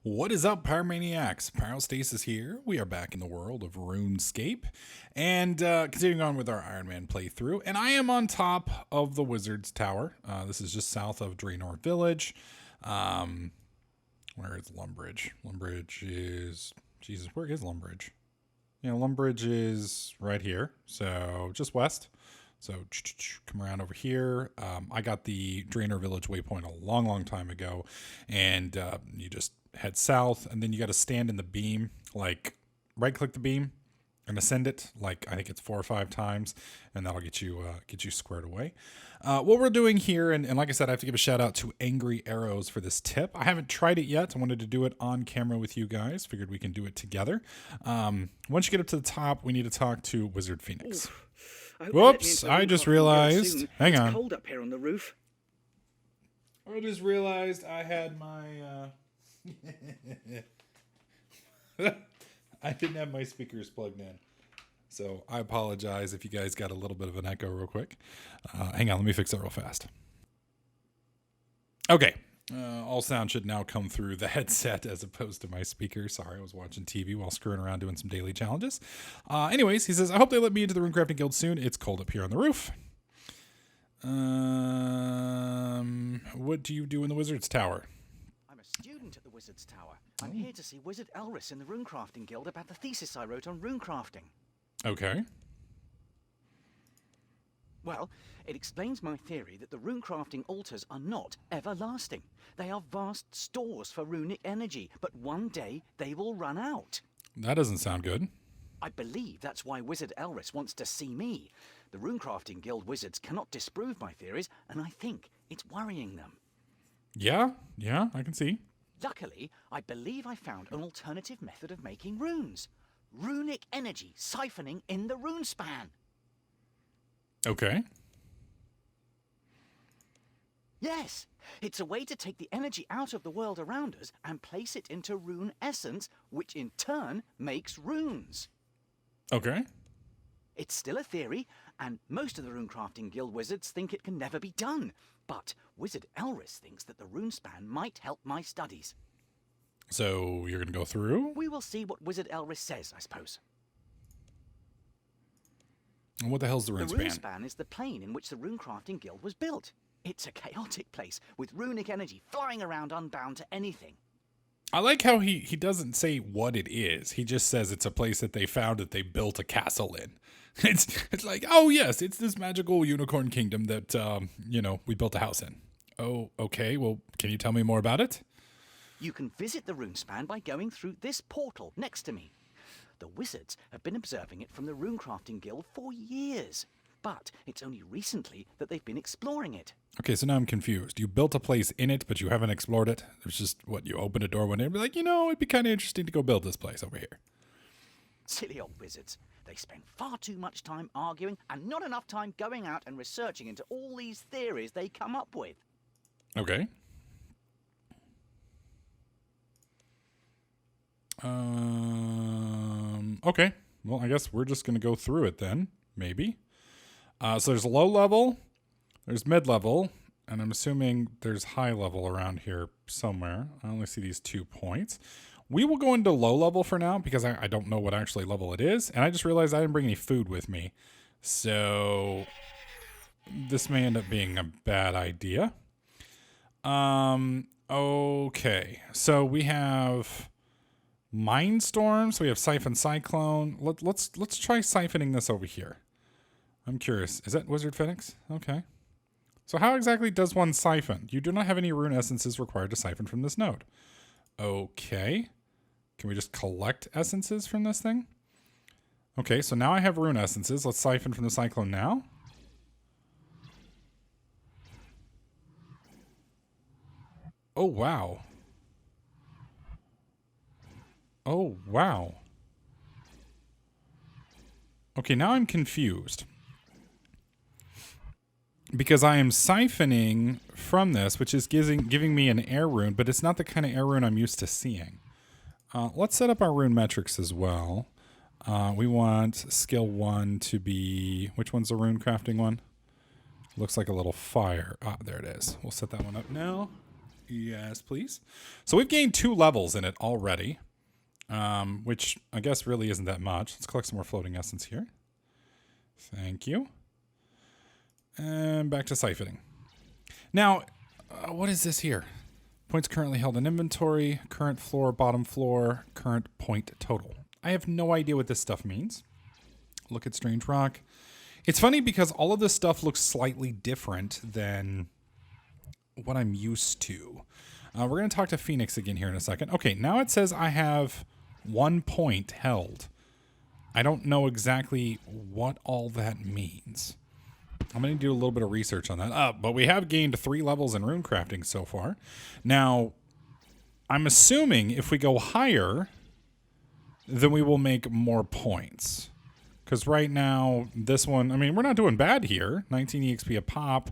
What is up, Pyromaniacs? Pyrostasis here. We are back in the world of Runescape and continuing on with our Ironman playthrough. And I am on top of the Wizard's Tower. This is just south of Draenor Village. Where is Lumbridge? Lumbridge is... Jesus, where is Lumbridge? Lumbridge is right here. So just west. So come around over here. I got the Draenor Village waypoint a long time ago. And you just head south, and then you got to stand in the beam, like right-click the beam and ascend it, like I think it's 4 or 5 times, and that'll get you squared away. What we're doing here, and like I said, I have to give a shout out to Angry Arrows for this tip. I haven't tried it yet. I wanted to do it on camera with you guys. Figured we can do it together. Once you get up to the top, we need to talk to Wizard Phoenix. Whoops! I just realized. Hang on. It's cold up here on the roof. I just realized I had my. I didn't have my speakers plugged in. So I apologize if you guys got a little bit of an echo real quick. Hang on, let me fix it real fast. Okay. All sound should now come through the headset as opposed to my speaker. Sorry, I was watching TV while screwing around doing some daily challenges. Anyways, he says, I hope they let me into the Runecrafting Guild soon. It's cold up here on the roof. What do you do in the Wizard's Tower? I'm a student at the Wizard's Tower. I'm here to see Wizard Elris in the Runecrafting Guild about the thesis I wrote on runecrafting. Okay. Well, it explains my theory that the runecrafting altars are not everlasting. They are vast stores for runic energy, but one day they will run out. That doesn't sound good. I believe that's why Wizard Elris wants to see me. The Runecrafting Guild wizards cannot disprove my theories, and I think it's worrying them. Yeah, I can see. Luckily, I believe I found an alternative method of making runes. Runic energy siphoning in the Runespan. Okay. Yes, it's a way to take the energy out of the world around us and place it into rune essence, which in turn makes runes. Okay. It's still a theory, and most of the Runecrafting Guild wizards think it can never be done. But Wizard Elris thinks that the Runespan might help my studies. So you're going to go through? We will see what Wizard Elris says, I suppose. And what the hell's the The Runespan? Runespan is the plane in which the Runecrafting Guild was built. It's a chaotic place with runic energy flying around unbound to anything. I like how he doesn't say what it is. He just says it's a place that they found that they built a castle in. It's like, oh yes, it's this magical unicorn kingdom that, we built a house in. Oh, okay. Well, can you tell me more about it? You can visit the Runespan by going through this portal next to me. The wizards have been observing it from the Runecrafting Guild for years, but it's only recently that they've been exploring it. Okay, so now I'm confused. You built a place in it, but you haven't explored it? There's just, you open a door one day and be like, it'd be kind of interesting to go build this place over here. Silly old wizards. They spend far too much time arguing and not enough time going out and researching into all these theories they come up with. Okay. Okay. Well, I guess we're just going to go through it then. Maybe. So there's low level, there's mid level, and I'm assuming there's high level around here somewhere. I only see these 2 points. We will go into low level for now because I don't know what actually level it is. And I just realized I didn't bring any food with me. So this may end up being a bad idea. Okay. So we have Mindstorm. So we have Siphon Cyclone. Let's try siphoning this over here. I'm curious. Is that Wizard Phoenix? Okay. So how exactly does one siphon? You do not have any rune essences required to siphon from this node. Okay. Can we just collect essences from this thing? Okay, so now I have rune essences. Let's siphon from the cyclone now. Oh, wow. Oh, wow. Okay, now I'm confused. Because I am siphoning from this, which is giving me an air rune, but it's not the kind of air rune I'm used to seeing. Let's set up our rune metrics as well. We want skill 1 to be... Which one's the rune crafting one? Looks like a little fire. Ah, there it is. We'll set that one up now. Yes, please. So we've gained 2 levels in it already, which I guess really isn't that much. Let's collect some more floating essence here. Thank you. And back to siphoning. Now, what is this here? Points currently held in inventory, current floor, bottom floor, current point total. I have no idea what this stuff means. Look at Strange Rock. It's funny because all of this stuff looks slightly different than what I'm used to. We're going to talk to Phoenix again here in a second. Okay, now it says I have 1 point held. I don't know exactly what all that means. I'm going to do a little bit of research on that. But we have gained 3 levels in runecrafting so far. Now, I'm assuming if we go higher, then we will make more points. Because right now, this one, I mean, we're not doing bad here. 19 EXP a pop.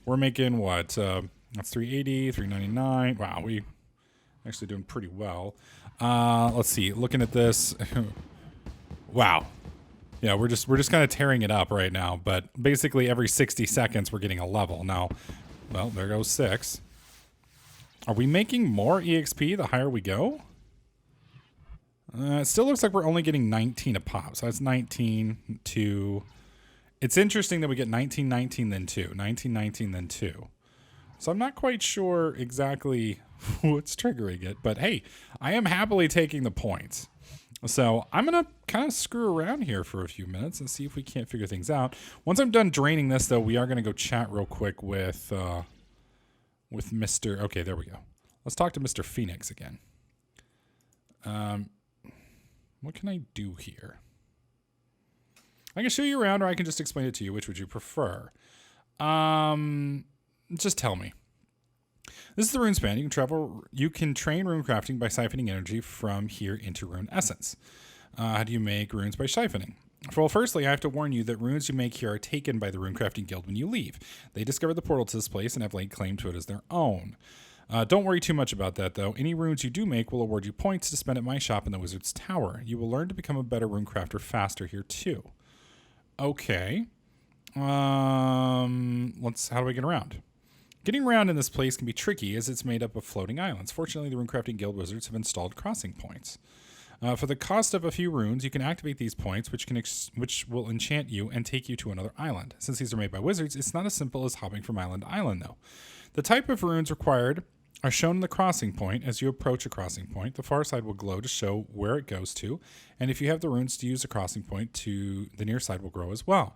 We're making what? That's 380, 399. Wow, we actually doing pretty well. Let's see. Looking at this. Wow. Yeah, we're just kind of tearing it up right now. But basically every 60 seconds, we're getting a level. Now, well, there goes 6. Are we making more EXP the higher we go? It still looks like we're only getting 19 a pop. So that's 19, 2. It's interesting that we get 19, 19, then 2. 19, 19, then 2. So I'm not quite sure exactly what's triggering it. But hey, I am happily taking the points. So I'm going to kind of screw around here for a few minutes and see if we can't figure things out. Once I'm done draining this, though, we are going to go chat real quick with Mr. Okay, there we go. Let's talk to Mr. Phoenix again. What can I do here? I can show you around or I can just explain it to you. Which would you prefer? Just tell me. This is the Runespan. You can train runecrafting by siphoning energy from here into rune essence. How do you make runes by siphoning? Well, firstly, I have to warn you that runes you make here are taken by the Runecrafting Guild when you leave. They discovered the portal to this place and have laid claim to it as their own. Don't worry too much about that, though. Any runes you do make will award you points to spend at my shop in the Wizard's Tower. You will learn to become a better runecrafter faster here, too. Okay. How do we get around? Getting around in this place can be tricky as it's made up of floating islands. Fortunately, the Runecrafting Guild wizards have installed crossing points. For the cost of a few runes, you can activate these points, which will enchant you and take you to another island. Since these are made by wizards, it's not as simple as hopping from island to island, though. The type of runes required are shown in the crossing point. As you approach a crossing point, the far side will glow to show where it goes to, and if you have the runes to use a crossing point, the near side will grow as well.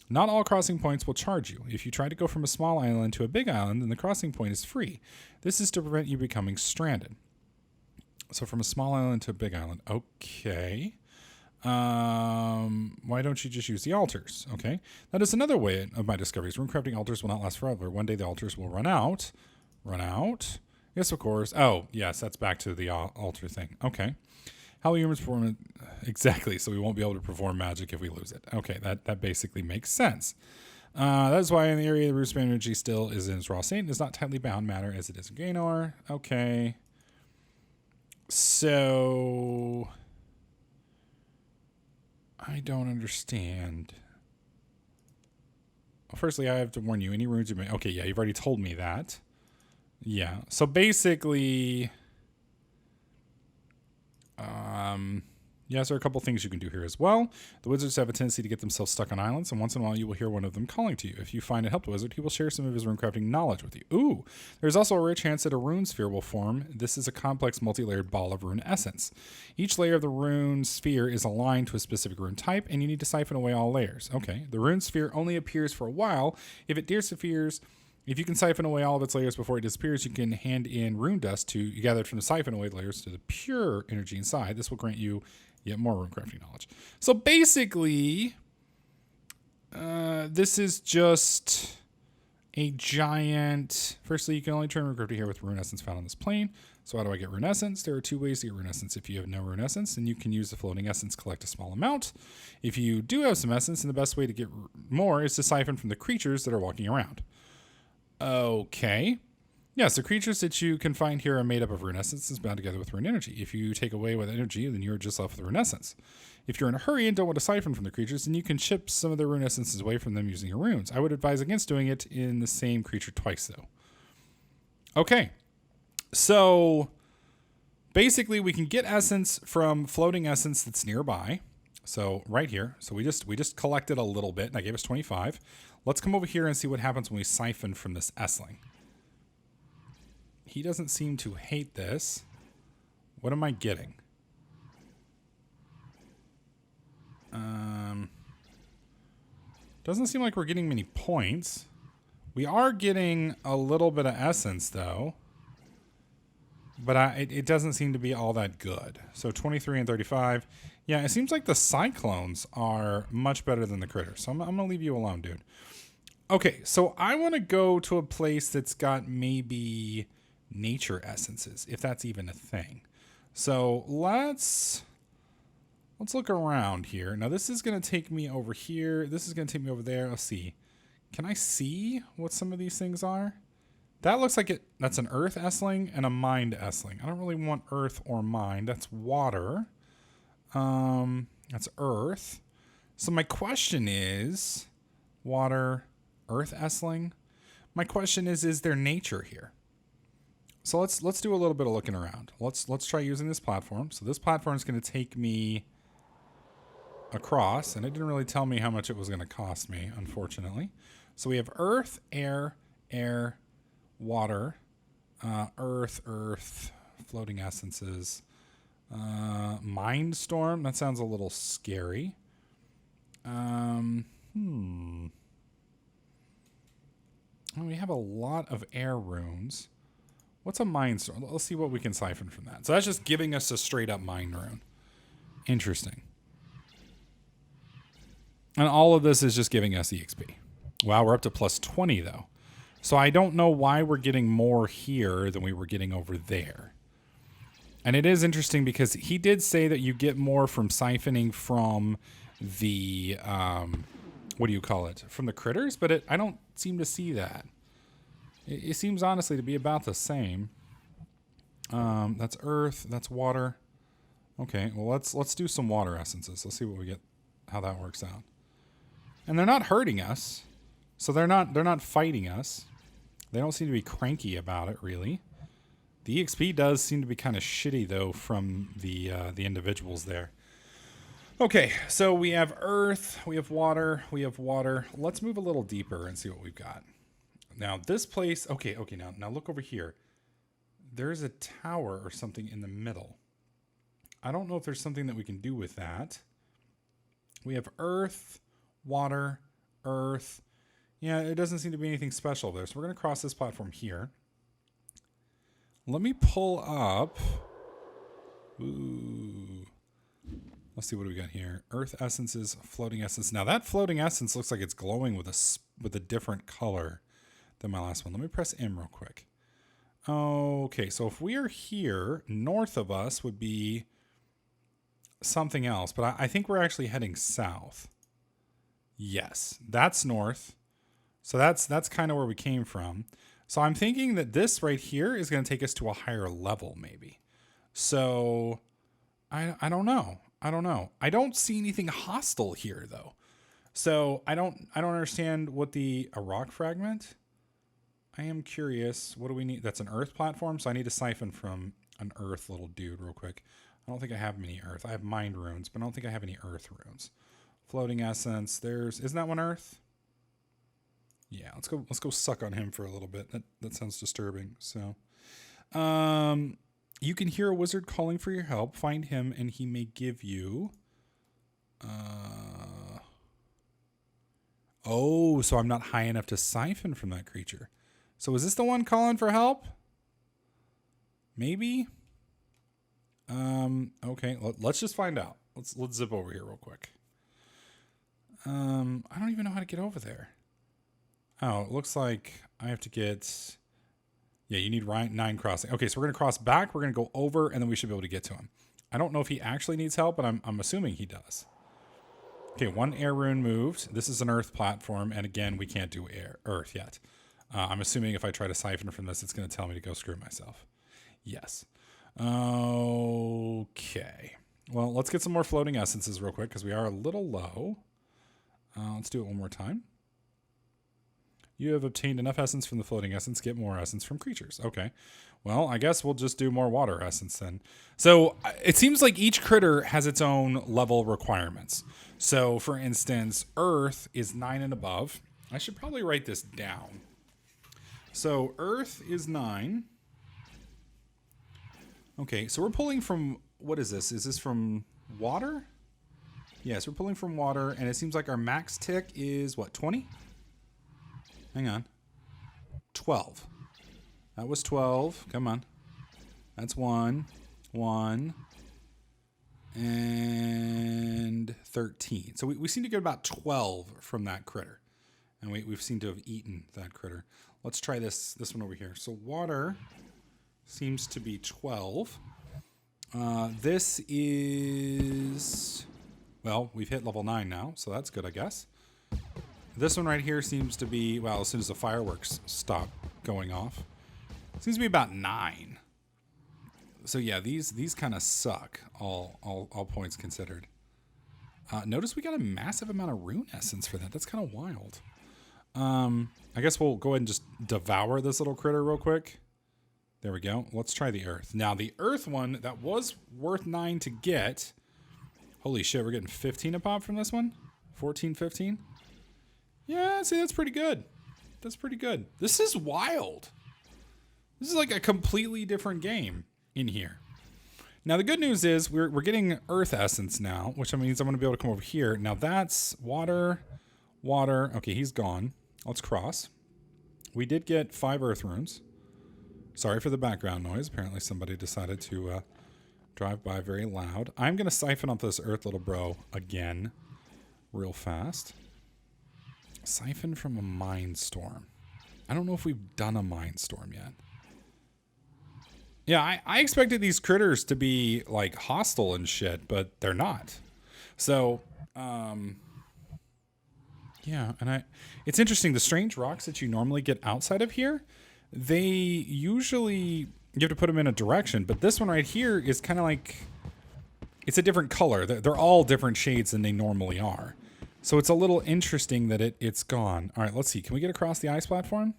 Not all crossing points will charge you. If you try to go from a small island to a big island, then the crossing point is free. This is to prevent you becoming stranded. So from a small island to a big island. Okay. Why don't you just use the altars? Okay. That is another way of my discoveries. Runecrafting altars will not last forever. One day the altars will run out. Run out? Yes, of course. Oh, yes, that's back to the altar thing. Okay. How will humans perform it? Exactly, so we won't be able to perform magic if we lose it. Okay, that basically makes sense. That is why in the area the Runespan energy still is in its raw state and is not tightly bound matter as it is in Gaynor. Okay. So I don't understand. Well, firstly, I have to warn you, any runes you make. Okay, yeah, you've already told me that. Yeah. So basically, yes, there are a couple things you can do here as well. The wizards have a tendency to get themselves stuck on islands, and once in a while you will hear one of them calling to you. If you find it help the wizard, he will share some of his runecrafting knowledge with you. Ooh, there's also a rare chance that a rune sphere will form. This is a complex multi-layered ball of rune essence. Each layer of the rune sphere is aligned to a specific rune type, and you need to siphon away all layers. Okay, the rune sphere only appears for a while. If it disappears, if you can siphon away all of its layers before it disappears, you can hand in rune dust to you gathered from the siphon away layers to the pure energy inside. This will grant you yet more runecrafting knowledge. So basically, this is just a giant. Firstly, you can only turn runecrafting here with rune essence found on this plane. So how do I get rune essence? There are 2 ways to get rune essence. If you have no rune essence, then you can use the floating essence, collect a small amount. If you do have some essence, then the best way to get more is to siphon from the creatures that are walking around. Okay. Yes, the creatures that you can find here are made up of rune essences bound together with rune energy. If you take away with energy, then you're just left with rune essence. If you're in a hurry and don't want to siphon from the creatures, then you can chip some of the rune essences away from them using your runes. I would advise against doing it in the same creature twice, though. Okay. So basically we can get essence from floating essence that's nearby. So right here. So we just collected a little bit and that gave us 25. Let's come over here and see what happens when we siphon from this Essling. He doesn't seem to hate this. What am I getting? Doesn't seem like we're getting many points. We are getting a little bit of essence though. But it doesn't seem to be all that good. So 23 and 35. Yeah, it seems like the cyclones are much better than the critters. So I'm going to leave you alone, dude. Okay, so I want to go to a place that's got maybe nature essences, if that's even a thing. So let's look around here. Now this is going to take me over here. This is going to take me over there. Let's see. Can I see what some of these things are? That looks like that's an earth Essling and a mind Essling. I don't really want earth or mind. That's water. That's earth. So my question is, water, earth Essling. My question is there nature here? So let's do a little bit of looking around. Let's try using this platform. So this platform is going to take me across, and it didn't really tell me how much it was going to cost me, unfortunately. So we have earth, air, water, earth, floating essences, mind storm. That sounds a little scary. Well, we have a lot of air runes. What's a mind storm? Let's see what we can siphon from that. So that's just giving us a straight up mind rune. Interesting. And all of this is just giving us EXP. Wow, we're up to plus 20 though. So I don't know why we're getting more here than we were getting over there. And it is interesting because he did say that you get more from siphoning from the, what do you call it? From the critters, but I don't seem to see that. It seems honestly to be about the same. That's earth, that's water. Okay, well let's do some water essences. Let's see what we get, how that works out. And they're not hurting us. So they're not fighting us. They don't seem to be cranky about it, really. The EXP does seem to be kind of shitty, though, from the individuals there. Okay, so we have earth, we have water, we have water. Let's move a little deeper and see what we've got. Now, this place... Okay, now look over here. There's a tower or something in the middle. I don't know if there's something that we can do with that. We have earth, water, earth... Yeah, it doesn't seem to be anything special there. So we're going to cross this platform here. Let me pull up. Ooh. Let's see what we got here. Earth essences, floating essence. Now that floating essence looks like it's glowing with a different color than my last one. Let me press M real quick. Okay, so if we are here, north of us would be something else. But I think we're actually heading south. Yes, that's north. So that's kind of where we came from. So I'm thinking that this right here is going to take us to a higher level, maybe. So I don't know. I don't see anything hostile here, though. So I don't understand what a rock fragment. I am curious. What do we need? That's an earth platform. So I need to siphon from an earth little dude real quick. I don't think I have many earth. I have mind runes, but I don't think I have any earth runes. Floating essence. Isn't that one earth? Yeah, let's go suck on him for a little bit. That sounds disturbing. So, you can hear a wizard calling for your help. Find him and he may give you... Oh, so I'm not high enough to siphon from that creature. So is this the one calling for help? Maybe? Okay, let's just find out. Let's zip over here real quick. I don't even know how to get over there. Oh, it looks like I have to get... Yeah, you need 9 crossing. Okay, so we're going to cross back. We're going to go over, and then we should be able to get to him. I don't know if he actually needs help, but I'm assuming he does. Okay, 1 air rune moved. This is an earth platform, and again, we can't do earth yet. I'm assuming if I try to siphon from this, it's going to tell me to go screw myself. Yes. Okay. Well, let's get some more floating essences real quick, because we are a little low. Let's do it one more time. You have obtained enough essence from the floating essence. Get more essence from creatures. Okay. Well, I guess we'll just do more water essence then. So it seems like each critter has its own level requirements. So for instance, earth is 9 and above. I should probably write this down. So earth is 9. Okay, so we're pulling from, what is this? Is this from water? Yes, we're pulling from water, and it seems like our max tick is, what, 20? Hang on. 12. That was 12. Come on. That's 1. 1. And 13. So we seem to get about 12 from that critter. And we seem to have eaten that critter. Let's try this one over here. So water seems to be 12. This is... Well, we've hit level 9 now, so that's good, I guess. This one right here seems to be... Well, as soon as the fireworks stop going off. Seems to be about 9. So yeah, these kind of suck, all points considered. Notice we got a massive amount of rune essence for that. That's kind of wild. I guess we'll go ahead and just devour this little critter real quick. There we go. Let's try the earth. Now, the earth one, that was worth 9 to get. Holy shit, we're getting 15 a pop from this one? 14, 15? Yeah, see, that's pretty good. That's pretty good. This is wild. This is like a completely different game in here. Now, the good news is we're getting earth essence now, which means I'm going to be able to come over here. Now, that's water, water. Okay, he's gone. Let's cross. We did get 5 earth runes. Sorry for the background noise. Apparently somebody decided to drive by very loud. I'm going to siphon up this earth little bro again real fast. Siphon from a mine storm. I don't know if we've done a mine storm yet. Yeah, I expected these critters to be like hostile and shit, but they're not. So, yeah, and it's interesting. The strange rocks that you normally get outside of here, they usually, you have to put them in a direction, but this one right here is kind of like, it's a different color. They're all different shades than they normally are. So it's a little interesting that it's gone. All right, let's see. Can we get across the ice platform?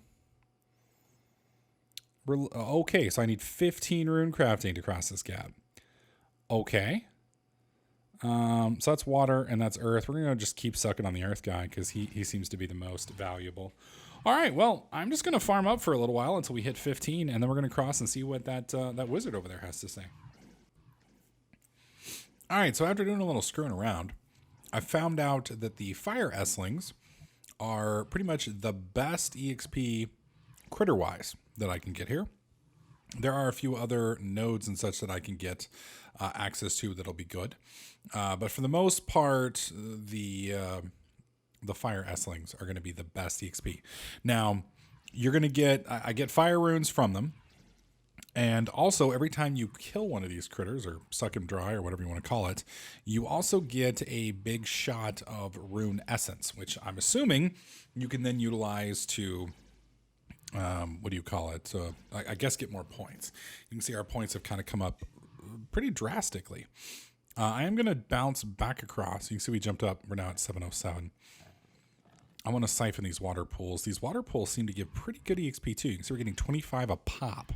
Okay, so I need 15 runecrafting to cross this gap. Okay. So that's water and that's earth. We're going to just keep sucking on the earth guy because he seems to be the most valuable. All right, well, I'm just going to farm up for a little while until we hit 15, and then we're going to cross and see what that wizard over there has to say. All right, so after doing a little screwing around, I found out that the fire esslings are pretty much the best EXP critter-wise that I can get here. There are a few other nodes and such that I can get access to that'll be good. But for the most part, the fire esslings are going to be the best EXP. Now, you're going to get, I get fire runes from them. And also, every time you kill one of these critters, or suck him dry, or whatever you want to call it, you also get a big shot of rune essence, which I'm assuming you can then utilize to, what do you call it? I guess get more points. You can see our points have kind of come up pretty drastically. I am going to bounce back across. You can see we jumped up. We're now at 707. I want to siphon these water pools. These water pools seem to give pretty good EXP too. You can see we're getting 25 a pop.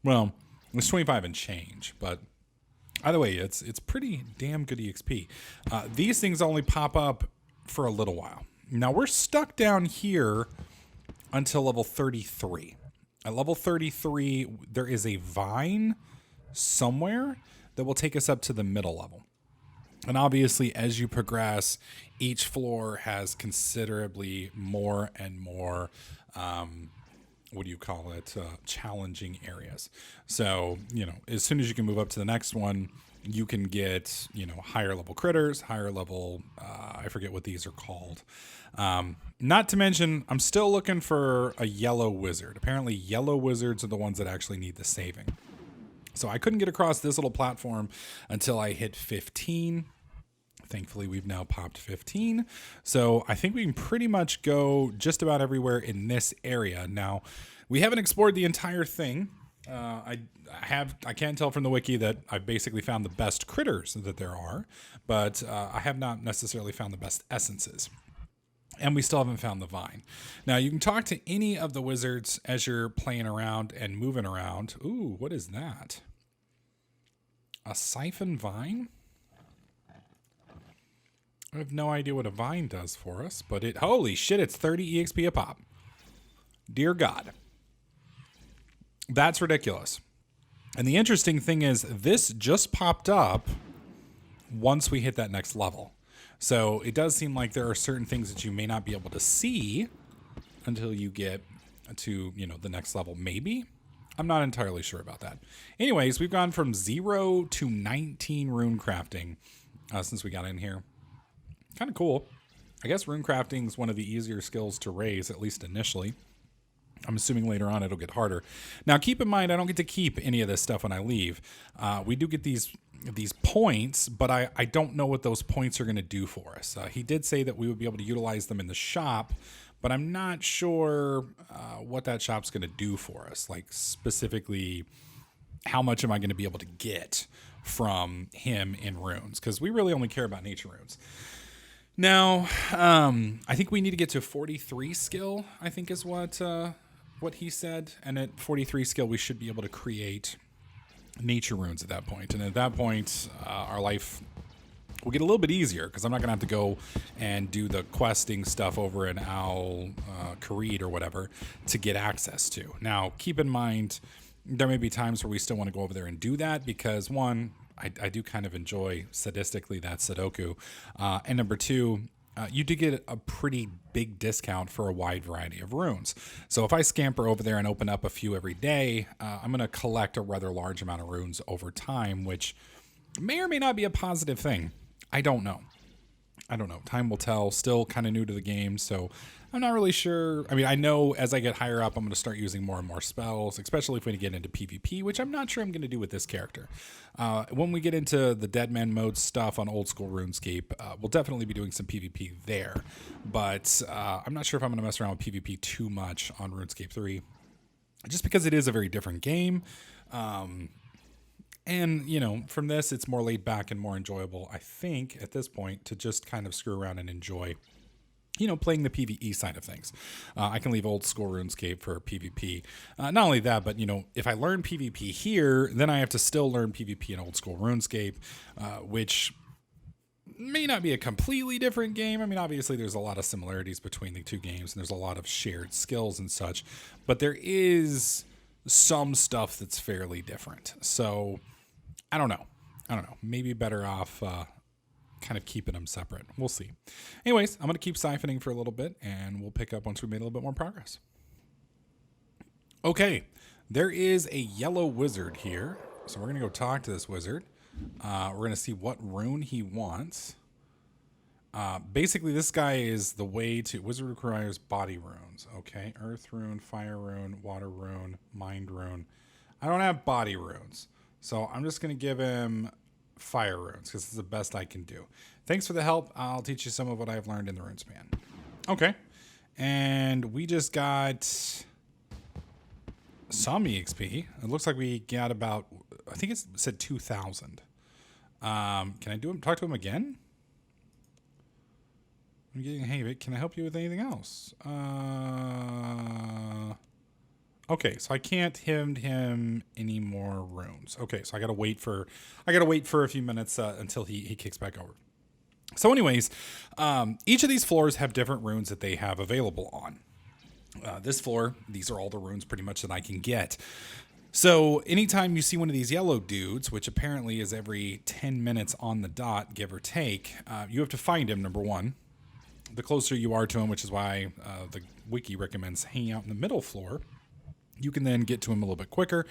Well, it's 25 and change, but either way, it's pretty damn good EXP. These things only pop up for a little while. Now, we're stuck down here until level 33. At level 33, there is a vine somewhere that will take us up to the middle level. And obviously, as you progress, each floor has considerably more and more, challenging areas. So, as soon as you can move up to the next one, you can get, higher level critters, higher level, I forget what these are called. Not to mention, I'm still looking for a yellow wizard. Apparently, yellow wizards are the ones that actually need the saving. So I couldn't get across this little platform until I hit 15. Thankfully, we've now popped 15. So I think we can pretty much go just about everywhere in this area. Now, we haven't explored the entire thing. I can't tell from the wiki that I've basically found the best critters that there are, but I have not necessarily found the best essences. And we still haven't found the vine. Now, you can talk to any of the wizards as you're playing around and moving around. Ooh, what is that? A siphon vine? I have no idea what a vine does for us, but holy shit, it's 30 EXP a pop. Dear God. That's ridiculous. And the interesting thing is, this just popped up once we hit that next level. So it does seem like there are certain things that you may not be able to see until you get to, the next level. Maybe. I'm not entirely sure about that. Anyways, we've gone from 0 to 19 rune crafting since we got in here. Kind of cool. I guess rune crafting is one of the easier skills to raise, at least initially. I'm assuming later on it'll get harder. Now, keep in mind, I don't get to keep any of this stuff when I leave. We do get these points, but I don't know what those points are going to do for us. He did say that we would be able to utilize them in the shop, but I'm not sure what that shop's going to do for us. Like, specifically, how much am I going to be able to get from him in runes? Because we really only care about nature runes. Now, I think we need to get to 43 skill, I think is what he said. And at 43 skill, we should be able to create nature runes at that point. And at that point, our life will get a little bit easier because I'm not going to have to go and do the questing stuff over in Al Kharid or whatever to get access to. Now, keep in mind, there may be times where we still want to go over there and do that because, one, I do kind of enjoy sadistically that Sudoku. And number two, you do get a pretty big discount for a wide variety of runes. So if I scamper over there and open up a few every day, I'm going to collect a rather large amount of runes over time, which may or may not be a positive thing. I don't know. Time will tell. Still kind of new to the game, so I'm not really sure. I mean, I know as I get higher up, I'm going to start using more and more spells, especially if we get into PvP, which I'm not sure I'm going to do with this character. When we get into the Deadman mode stuff on old school RuneScape, we'll definitely be doing some PvP there. But I'm not sure if I'm going to mess around with PvP too much on RuneScape 3, just because it is a very different game. And, from this, it's more laid back and more enjoyable, I think, at this point, to just kind of screw around and enjoy, playing the PvE side of things. I can leave old school RuneScape for PvP. Not only that, but, if I learn PvP here, then I have to still learn PvP in old school RuneScape, which may not be a completely different game. I mean, obviously, there's a lot of similarities between the two games, and there's a lot of shared skills and such, but there is some stuff that's fairly different. So I don't know. Maybe better off kind of keeping them separate. We'll see. Anyways, I'm going to keep siphoning for a little bit, and we'll pick up once we made a little bit more progress. Okay, there is a yellow wizard here. So we're going to go talk to this wizard. We're going to see what rune he wants. Basically, this guy is the way to... Wizard requires body runes. Okay, earth rune, fire rune, water rune, mind rune. I don't have body runes. So I'm just going to give him fire runes because it's the best I can do. Thanks for the help. I'll teach you some of what I've learned in the Runespan. Okay. And we just got some EXP. It looks like we got about, I think it said 2,000. Can I talk to him again? I'm getting, hey, can I help you with anything else? Okay, so I can't hand him any more runes. Okay, so I gotta wait for a few minutes until he kicks back over. So anyways, each of these floors have different runes that they have available on. This floor, these are all the runes pretty much that I can get. So anytime you see one of these yellow dudes, which apparently is every 10 minutes on the dot, give or take, you have to find him, number one. The closer you are to him, which is why the wiki recommends hanging out in the middle floor, you can then get to him a little bit quicker.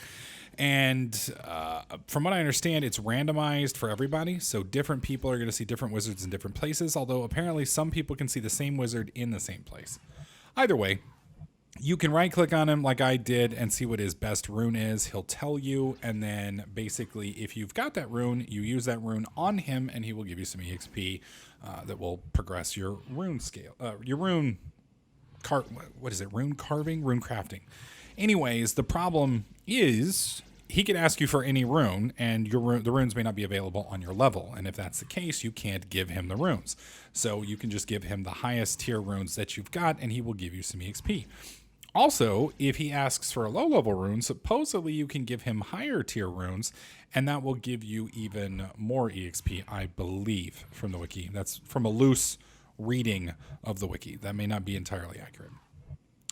And from what I understand, it's randomized for everybody. So different people are going to see different wizards in different places, although apparently some people can see the same wizard in the same place. Either way, you can right click on him like I did and see what his best rune is. He'll tell you. And then basically, if you've got that rune, you use that rune on him and he will give you some EXP that will progress your rune scale, your rune what is it? Rune carving, rune crafting. Anyways, the problem is he can ask you for any rune, and the runes may not be available on your level. And if that's the case, you can't give him the runes. So you can just give him the highest tier runes that you've got, and he will give you some EXP. Also, if he asks for a low level rune, supposedly you can give him higher tier runes, and that will give you even more EXP, I believe, from the wiki. That's from a loose reading of the wiki. That may not be entirely accurate.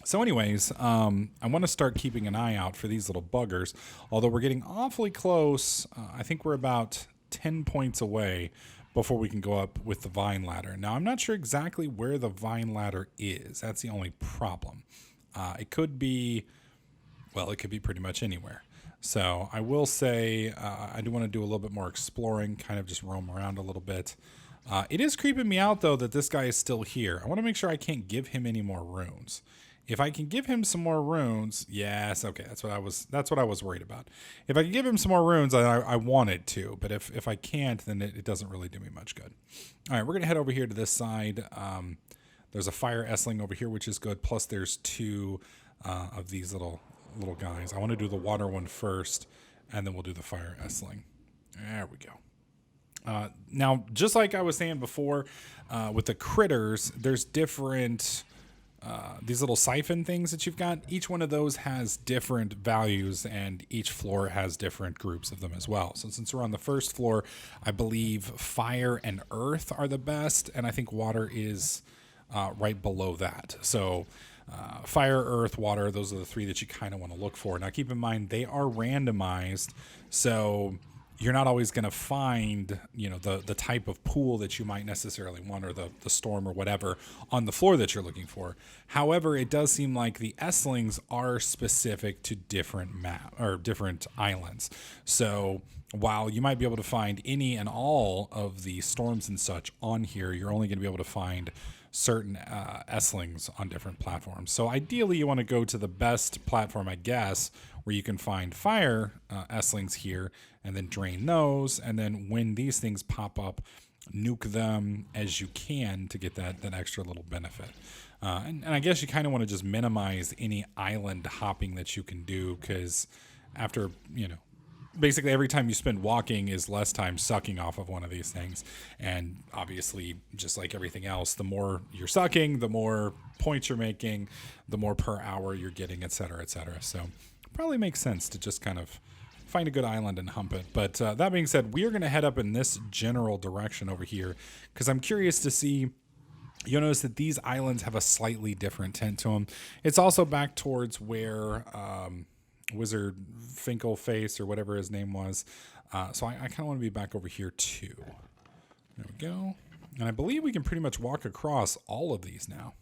So anyways, I want to start keeping an eye out for these little buggers, although we're getting awfully close. I think we're about 10 points away before we can go up with the vine ladder. Now, I'm not sure exactly where the vine ladder is. That's the only problem. It could be, well, it could be pretty much anywhere. So I will say I do want to do a little bit more exploring, kind of just roam around a little bit. It is creeping me out, though, that this guy is still here. I want to make sure I can't give him any more runes. If I can give him some more runes, yes, okay, that's what I was worried about. If I can give him some more runes, I wanted to, but if I can't, then it doesn't really do me much good. All right, we're gonna head over here to this side. There's a fire Essling over here, which is good. Plus, there's two of these little guys. I want to do the water one first, and then we'll do the fire Essling. There we go. Now, just like I was saying before, with the critters, there's different. These little siphon things that you've got, each one of those has different values, and each floor has different groups of them as well. So since we're on the first floor, I believe fire and earth are the best, and I think water is right below that. So fire, earth, water, those are the three that you kind of want to look for. Now keep in mind, they are randomized, so you're not always going to find, the type of pool that you might necessarily want, or the storm or whatever on the floor that you're looking for. However, it does seem like the Esslings are specific to different different islands. So while you might be able to find any and all of the storms and such on here, you're only going to be able to find certain Esslings on different platforms. So ideally, you want to go to the best platform, I guess, where you can find fire Esslings here, and then drain those, and then when these things pop up, nuke them as you can to get that extra little benefit. And I guess you kind of want to just minimize any island hopping that you can do, because after, basically every time you spend walking is less time sucking off of one of these things. And obviously, just like everything else, the more you're sucking, the more points you're making, the more per hour you're getting, et cetera, et cetera. So probably makes sense to just kind of find a good island and hump it. But that being said, we are going to head up in this general direction over here, because I'm curious to see. You'll notice that these islands have a slightly different tint to them. It's also back towards where Wizard Finkelface, or whatever his name was. So I kind of want to be back over here too. There we go. And I believe we can pretty much walk across all of these now.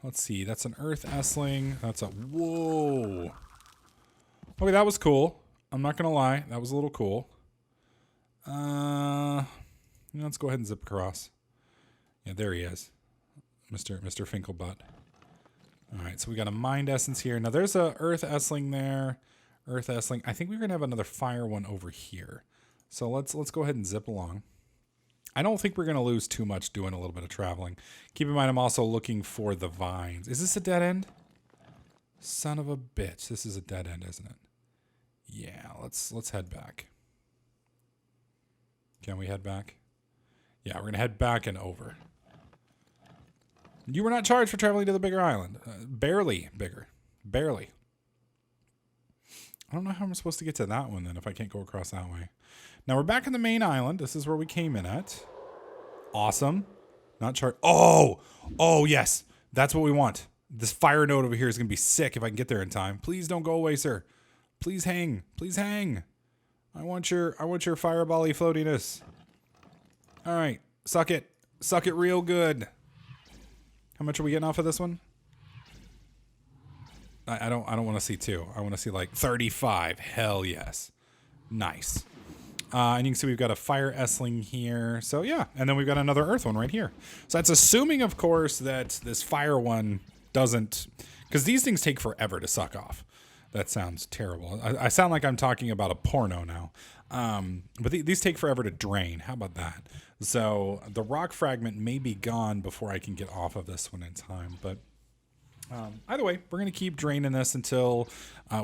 Let's see. That's an Earth Essling. That's a... Whoa. Okay, that was cool. I'm not going to lie. That was a little cool. Let's go ahead and zip across. Yeah, there he is. Mr. Finkelbutt. All right, so we got a Mind Essence here. Now, there's a Earth Essling there. Earth Essling. I think we're going to have another Fire one over here. So let's go ahead and zip along. I don't think we're going to lose too much doing a little bit of traveling. Keep in mind, I'm also looking for the vines. Is this a dead end? Son of a bitch. This is a dead end, isn't it? Yeah, let's head back. Can we head back? Yeah, we're going to head back and over. You were not charged for traveling to the bigger island. Barely bigger. Barely. I don't know how I'm supposed to get to that one then if I can't go across that way. Now we're back on the main island. This is where we came in at. Awesome. Not charged. Oh, yes. That's what we want. This fire node over here is going to be sick if I can get there in time. Please don't go away, sir. Please hang. Please hang. I want your fireball-y floatiness. All right. Suck it. Suck it real good. How much are we getting off of this one? I don't want to see 2. I want to see like 35. Hell yes. Nice. And you can see we've got a fire Essling here. So yeah, and then we've got another earth one right here. So that's assuming, of course, that this fire one doesn't, because these things take forever to suck off. That sounds terrible. I sound like I'm talking about a porno now. But these take forever to drain. How about that? So the rock fragment may be gone before I can get off of this one in time. But Either way, we're going to keep draining this until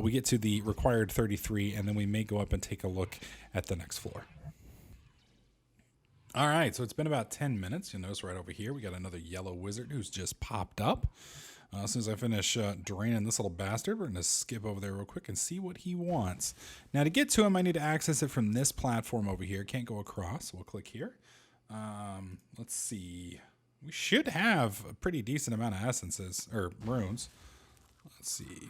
we get to the required 33, and then we may go up and take a look at the next floor. All right, so it's been about 10 minutes. You'll notice right over here, we got another yellow wizard who's just popped up. As soon as I finish draining this little bastard, we're going to skip over there real quick and see what he wants. Now, to get to him, I need to access it from this platform over here. Can't go across. We'll click here. Let's see. We should have a pretty decent amount of essences, or runes. Let's see.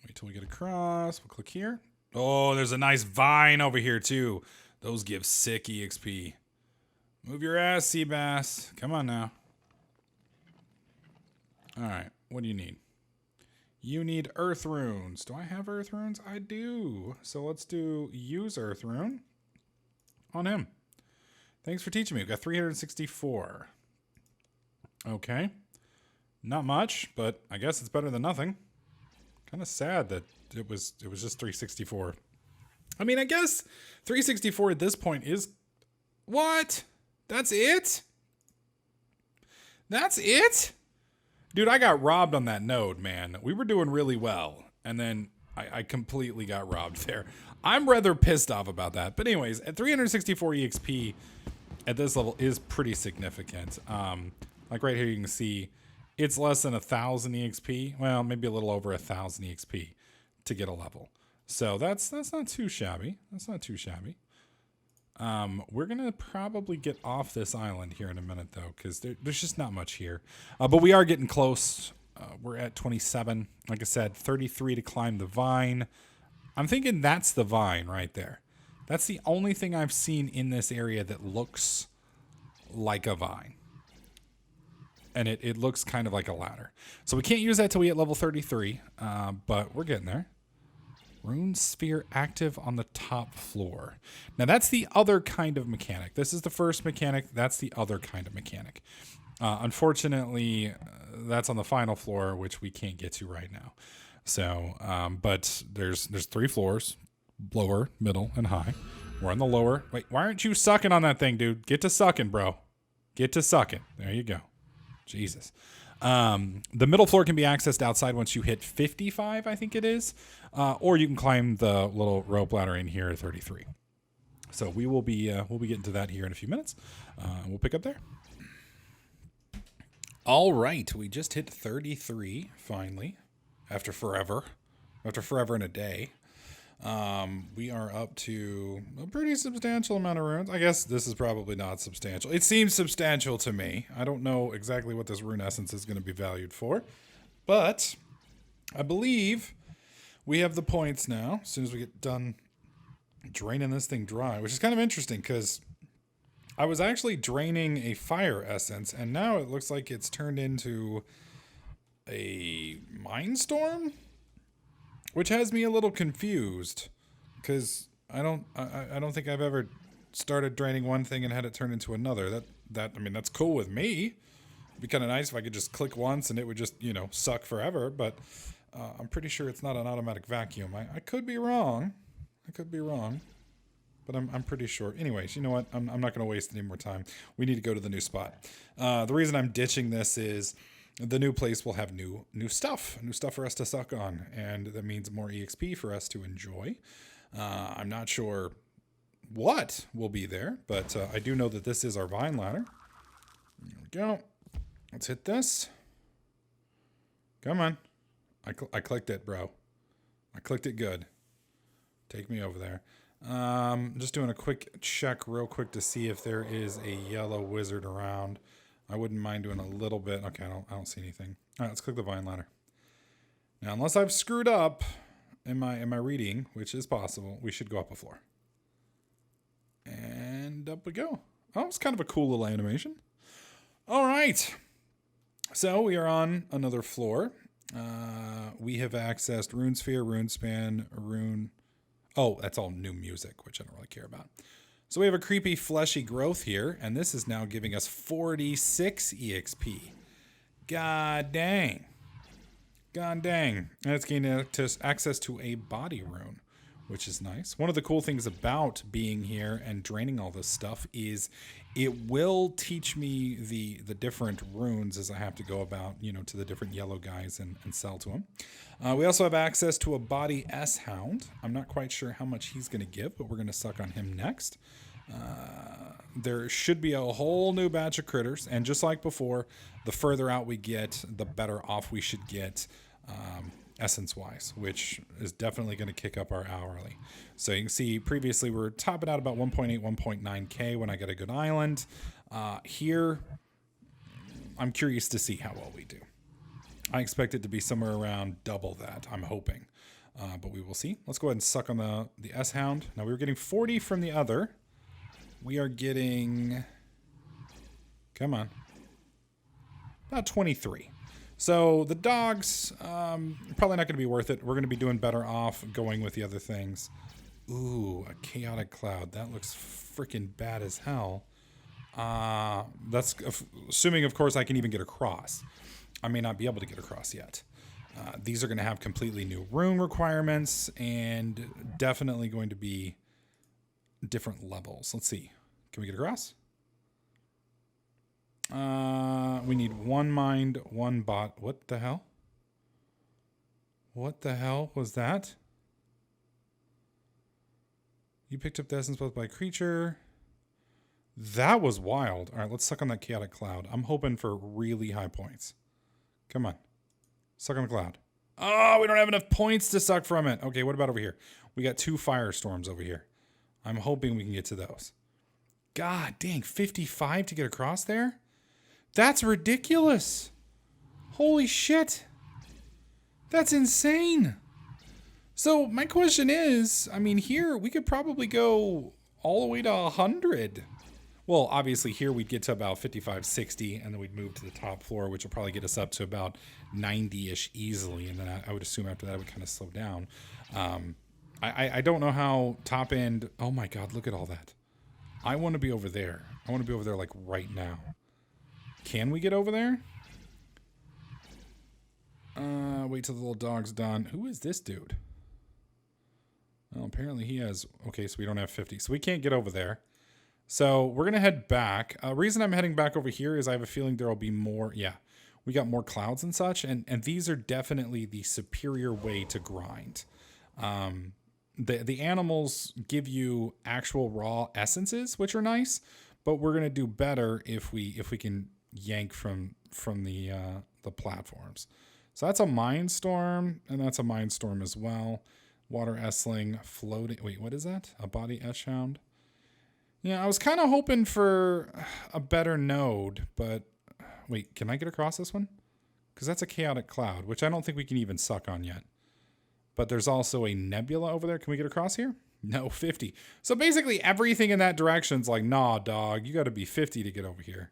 Wait till we get across. We'll click here. Oh, there's a nice vine over here, too. Those give sick EXP. Move your ass, Seabass. Come on now. All right, what do you need? You need earth runes. Do I have earth runes? I do. So let's do use earth rune on him. Thanks for teaching me. We've got 364. Okay. Not much, but I guess it's better than nothing. Kind of sad that it was just 364. I mean, I guess 364 at this point is... What? That's it? That's it? Dude, I got robbed on that node, man. We were doing really well, and then I completely got robbed there. I'm rather pissed off about that. But anyways, at 364 EXP at this level is pretty significant. Like right here, you can see it's less than 1,000 EXP. Well, maybe a little over 1,000 EXP to get a level. So that's not too shabby. That's not too shabby. We're going to probably get off this island here in a minute, though, because there's just not much here. But we are getting close. We're at 27. Like I said, 33 to climb the vine. I'm thinking that's the vine right there. That's the only thing I've seen in this area that looks like a vine. And it looks kind of like a ladder. So we can't use that till we hit level 33, but we're getting there. Rune sphere active on the top floor. Now that's the other kind of mechanic. This is the first mechanic. That's the other kind of mechanic. Unfortunately, that's on the final floor, which we can't get to right now. So, but there's 3 floors, lower, middle, and high. We're on the lower. Wait, why aren't you sucking on that thing, dude? Get to sucking, bro. Get to sucking. There you go. Jesus. The middle floor can be accessed outside once you hit 55, I think it is. Or you can climb the little rope ladder in here at 33. So we'll be getting to that here in a few minutes. We'll pick up there. All right, we just hit 33 finally, after forever and a day. We are up to a pretty substantial amount of runes. I guess this is probably not substantial. It seems substantial to me. I don't know exactly what this rune essence is going to be valued for, but I believe we have the points now as soon as we get done draining this thing dry, which is kind of interesting because I was actually draining a fire essence and now it looks like it's turned into a mine storm, which has me a little confused because I don't think I've ever started draining one thing and had it turn into another. I mean, that's cool with me. It'd be kind of nice if I could just click once and it would just, suck forever, but I'm pretty sure it's not an automatic vacuum. I could be wrong. But I'm pretty sure. Anyways, you know what? I'm not going to waste any more time. We need to go to the new spot. The reason I'm ditching this is the new place will have new stuff for us to suck on, and that means more EXP for us to enjoy. I'm not sure what will be there, but I do know that this is our vine ladder. There we go. Let's hit this. Come on. I clicked it, bro. I clicked it good. Take me over there. Just doing a quick check real quick to see if there is a yellow wizard around. I wouldn't mind doing a little bit. Okay, I don't see anything. All right, let's click the vine ladder. Now, unless I've screwed up in my reading, which is possible, we should go up a floor. And up we go. Oh, it's kind of a cool little animation. All right. So we are on another floor. We have accessed Runesphere, Runespan, Rune. Oh, that's all new music, which I don't really care about. So we have a creepy fleshy growth here, and this is now giving us 46 EXP. God dang. And it's gaining access to a body rune, which is nice. One of the cool things about being here and draining all this stuff is it will teach me the different runes as I have to go about, you know, to the different yellow guys and sell to them. We also have access to a body S-Hound. I'm not quite sure how much he's going to give, but we're going to suck on him next. There should be a whole new batch of critters, and just like before, the further out we get, the better off we should get essence-wise, which is definitely going to kick up our hourly. So you can see previously we were topping out about 1.8, 1.9k when I get a good island. Here, I'm curious to see how well we do. I expect it to be somewhere around double that, I'm hoping. But we will see. Let's go ahead and suck on the S-Hound. Now, we were getting 40 from the other. We are getting... Come on. About 23. So the dogs, probably not going to be worth it. We're going to be doing better off going with the other things. Ooh, a chaotic cloud. That looks freaking bad as hell. That's assuming, of course, I can even get across. I may not be able to get across yet. These are going to have completely new rune requirements and definitely going to be different levels. Let's see. Can we get across? We need one mind, one bot. What the hell? What the hell was that? You picked up the essence both by creature. That was wild. All right, let's suck on that chaotic cloud. I'm hoping for really high points. Come on. Suck on the cloud. Oh, we don't have enough points to suck from it. Okay, what about over here? We got 2 firestorms over here. I'm hoping we can get to those. God dang, 55 to get across there? That's ridiculous. Holy shit. That's insane. So my question is, I mean, here we could probably go all the way to 100. Well, obviously here we'd get to about 55, 60, and then we'd move to the top floor, which will probably get us up to about 90-ish easily. And then I would assume after that it would kind of slow down. I don't know how top end. Oh my God, look at all that. I want to be over there. I want to be over there like right now. Can we get over there? Wait till the little dog's done. Who is this dude? Well, apparently he has... Okay, so we don't have 50. So we can't get over there. So we're going to head back. Reason I'm heading back over here is I have a feeling there will be more... Yeah, we got more clouds and such. And these are definitely the superior way to grind. The animals give you actual raw essences, which are nice. But we're going to do better if we can yank from the platforms. So that's a Mindstorm, and that's a Mindstorm as well. Water S-Ling, floating... Wait, what is that? A body S-Hound? Yeah, I was kind of hoping for a better node, but... Wait, can I get across this one? Because that's a chaotic cloud, which I don't think we can even suck on yet. But there's also a nebula over there. Can we get across here? No, 50. So basically everything in that direction's like, nah, dog, you got to be 50 to get over here.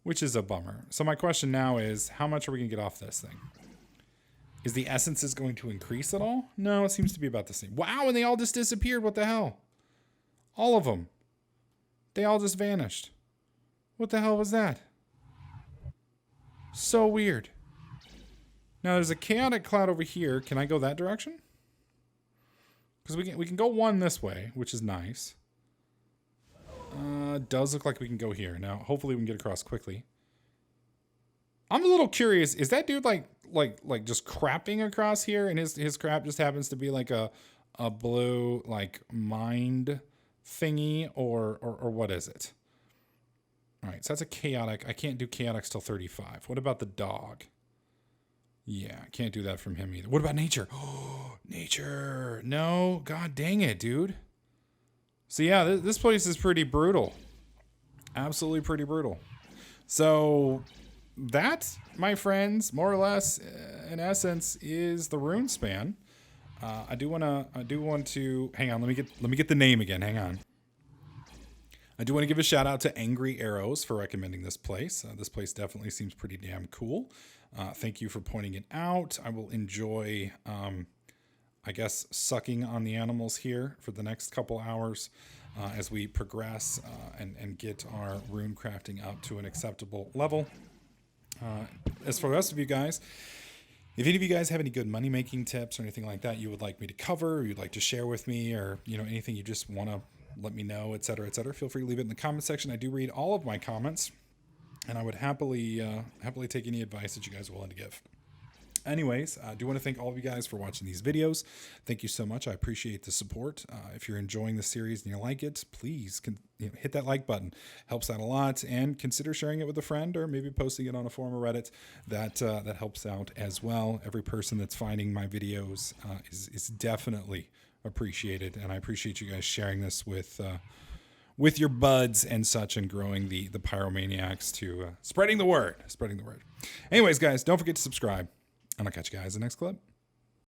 Which is a bummer. So my question now is, how much are we going to get off this thing? Is the essences going to increase at all? No, it seems to be about the same. Wow, and they all just disappeared. What the hell? All of them. They all just vanished. What the hell was that? So weird. Now there's a chaotic cloud over here. Can I go that direction? Because we can go one this way, which is nice. Does look like we can go here. Now, hopefully we can get across quickly. I'm a little curious. Is that dude like just crapping across here, and his crap just happens to be like a blue like mind thingy, or what is it? All right, so that's a chaotic. I can't do chaotics till 35. What about the dog? Yeah, I can't do that from him either. What about nature? Oh, nature. No, god dang it, dude. So yeah, this place is pretty brutal. Absolutely pretty brutal. So that, my friends, more or less, in essence, is the Runespan. I do want to hang on. Let me get the name again. Hang on. I do want to give a shout out to Angry Arrows for recommending this place. This place definitely seems pretty damn cool. Thank you for pointing it out. I will enjoy, I guess, sucking on the animals here for the next couple hours as we progress and get our rune crafting up to an acceptable level. As for the rest of you guys, If any of you guys have any good money making tips or anything like that you would like me to cover, or you'd like to share with me, or anything you just want to let me know, etc., feel free to leave it in the comment section. I do read all of my comments, and I would happily take any advice that you guys are willing to give. Anyways, I do want to thank all of you guys for watching these videos. Thank you so much. I appreciate the support. If you're enjoying the series and you like it, please hit that like button. Helps out a lot. And consider sharing it with a friend, or maybe posting it on a forum or Reddit. That helps out as well. Every person that's finding my videos is definitely appreciated. And I appreciate you guys sharing this with your buds and such, and growing the pyromaniacs to spreading the word. Anyways, guys, don't forget to subscribe. And I'll catch you guys in the next clip.